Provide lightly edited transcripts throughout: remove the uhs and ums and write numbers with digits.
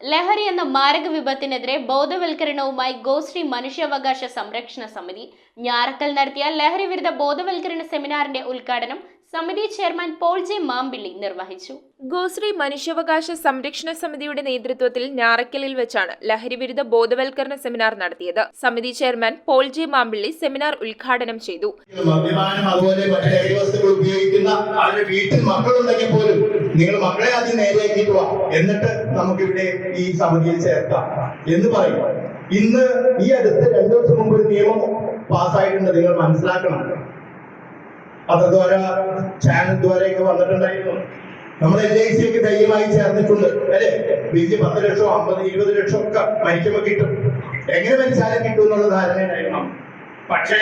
ലഹരി എന്ന മാരക വിപത്തിനെതിരെ ബോധവൽക്കരണവുമായി ഗോശ്രീ മനുഷ്യാവകാശ സംരക്ഷണ സമിതി ഞാറക്കൽ നടത്തിയ ലഹരി വിരുദ്ധ ബോധവൽക്കരണ സെമിനാറിന്റെ ഉദ്ഘാടനം സമിതി ചെയർമാൻ പോൾ ജെ മാമ്പിള്ളി നിർവഹിച്ചു. ഗോശ്രീ മനുഷ്യാവകാശ സംരക്ഷണ സമിതിയുടെ നേതൃത്വത്തിൽ ഞാറക്കലിൽ വെച്ചാണ് ലഹരി വിരുദ്ധ ബോധവൽക്കരണ സെമിനാർ നടത്തിയത്. സമിതി chairman Paul J Mampilly seminar ഉദ്ഘാടനം ചെയ്തു. മദ്യപാനം അതുപോലെ മറ്റു ലഹരി വസ്തുക്കൾ ഉപയോഗിക്കുന്ന അവരുടെ വീട്ടിൽ മക്കളുണ്ടെങ്കിൽ പോലും നിങ്ങൾ മക്കളെ ആദ്യം നേരെയാക്കിയിട്ട് വാ, എന്നിട്ട് നമുക്കിവിടെ ഈ സമിതിയിൽ ചേർക്കാം എന്ന് പറയും. ഇന്ന് ഈ അടുത്ത് 2 ദിവസം മുമ്പ് ഒരു നിയമം പാസ്സായിട്ടുണ്ട്, നിങ്ങൾ മനസ്സിലാക്കണം. പത്രദ്വാര ചാനൽ ദ്വാരയൊക്കെ വന്നിട്ടുണ്ടായിരുന്നു. നമ്മൾ LIC ഒക്കെ ധൈര്യമായി ചേർന്നിട്ടുണ്ട് അല്ലെ. വലിയ 10 ലക്ഷം 50 20 ലക്ഷം ഒക്കെ മരിക്കുമ്പോൾ കിട്ടും. എങ്ങനെ മരിച്ചാലും കിട്ടും എന്നുള്ള ധാരണയായിരുന്നു. പക്ഷേ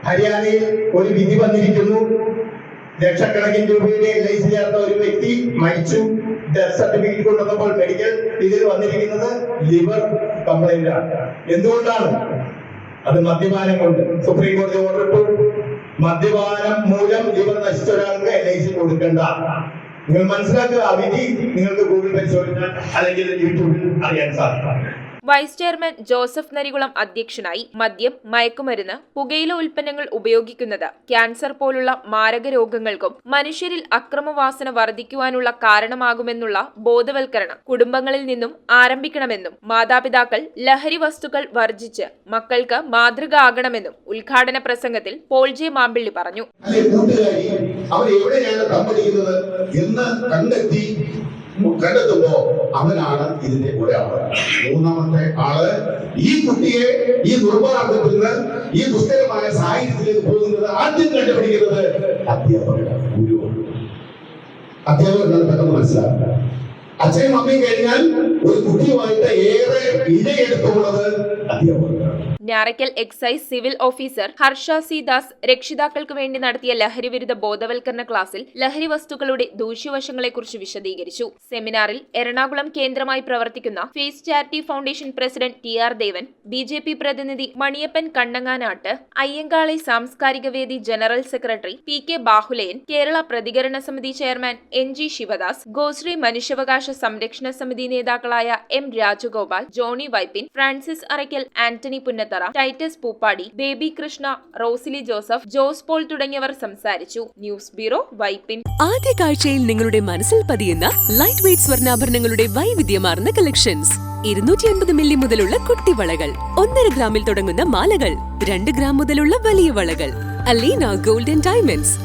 ഹരിയാനയിൽ ഒരു വിധി വന്നിരിക്കുന്നു. ലക്ഷക്കണക്കിന് രൂപയുടെ LIC ചേർത്ത ഒരു വ്യക്തി മരിച്ചു. ഡെത്ത് സർട്ടിഫിക്കറ്റ് കൊണ്ടുവന്നപ്പോൾ മെഡിക്കൽ ഇതിൽ വന്നിരിക്കുന്നത് ലിവർ കംപ്ലൈന്റ് ആണ്. എന്തുകൊണ്ടാണ്? അത് മദ്യപാനം കൊണ്ട്. സുപ്രീം കോടതി ഓർഡർ ഇട്ടു, മദ്യപാനം മൂലം ലിവർ നശിച്ച ഒരാൾക്ക് LIC കൊടുക്കണ്ട. നിങ്ങൾ മനസ്സിലാക്കുക. ആ വിധി നിങ്ങൾക്ക് ഗൂഗിൾ പരിശോധിച്ചാൽ അല്ലെങ്കിൽ യൂട്യൂബിൽ അറിയാൻ സാധിക്കും. വൈസ് ചെയർമാൻ ജോസഫ് നരികുളം അധ്യക്ഷനായി. മദ്യം, മയക്കുമരുന്ന്, പുകയില ഉൽപ്പന്നങ്ങൾ ഉപയോഗിക്കുന്നത് ക്യാൻസർ പോലുള്ള മാരക രോഗങ്ങൾക്കും മനുഷ്യരിൽ അക്രമവാസന വർദ്ധിക്കുവാനുള്ള കാരണമാകുമെന്നുള്ള ബോധവൽക്കരണം കുടുംബങ്ങളിൽ നിന്നും ആരംഭിക്കണമെന്നും മാതാപിതാക്കൾ ലഹരി വസ്തുക്കൾ വർജിച്ച് മക്കൾക്ക് മാതൃക ആകണമെന്നും ഉദ്ഘാടന പ്രസംഗത്തിൽ പോൾ ജെ മാമ്പിള്ളി പറഞ്ഞു. കണ്ടെത്തുമ്പോ അവനാണ് ഇതിന്റെ ഒരാള്. മൂന്നാമത്തെ ആള് ഈ കുട്ടിയെ ഈ ദുർമാർഗത്തിൽ നിന്ന് ഈ ദുഷ്കരമായ സാഹചര്യത്തിലേക്ക് പോകുന്നത് ആദ്യം കണ്ടുപിടിക്കുന്നത് അധ്യാപകരാണ്, ഗുരുവാണ്. അധ്യാപകരാണ് പെട്ടെന്ന് മനസ്സിലാക്കുക. അച്ഛനും അമ്മയും കഴിഞ്ഞാൽ ഒരു കുട്ടിയുമായിട്ട് ഏറെ ഇഴയെടുത്തുള്ളത് അധ്യാപകരാണ്. Njarakkal excise civil officer Harsha C Das രക്ഷിതാക്കൾക്ക് വേണ്ടി നടത്തിയ ലഹരി വിരുദ്ധ ബോധവൽക്കരണ ക്ലാസ്സിൽ ലഹരി വസ്തുക്കളുടെ ദൂഷ്യവശങ്ങളെക്കുറിച്ച് വിശദീകരിച്ചു. സെമിനാറിൽ എറണാകുളം കേന്ദ്രമായി പ്രവർത്തിക്കുന്ന face charity foundation president TR Devan, BJP പ്രതിനിധി മണിയപ്പൻ കണ്ണങ്ങാനാട്ട്, അയ്യങ്കാളി സാംസ്കാരിക വേദി general secretary PK Bahulayan, Kerala പ്രതികരണ സമിതി ചെയർമാൻ NG ശിവദാസ്, ഗോശ്രീ മനുഷ്യാവകാശ സംരക്ഷണ സമിതി നേതാക്കളായ M Rajagopal, Johnny Vypin, Francis Arackal, Antony Punnathara, Titus Poopady, Baby Krishna, Rosily Joseph, Jose Paul തുടങ്ങിയവർ സംസാരിച്ചു. News bureau, Vypin. ആദ്യ കാഴ്ചയിൽ നിങ്ങളുടെ മനസ്സിൽ പതിയുന്ന ലൈറ്റ് വെയ്റ്റ് സ്വർണ്ണാഭരണങ്ങളുടെ വൈവിധ്യമാർന്ന കളക്ഷൻസ്. 250 മില്ലി മുതലുള്ള കുട്ടിവളകൾ, 1.5 ഗ്രാമിൽ തുടങ്ങുന്ന മാലകൾ, 2 ഗ്രാം മുതലുള്ള വലിയ വളകൾ. Aleena golden diamonds,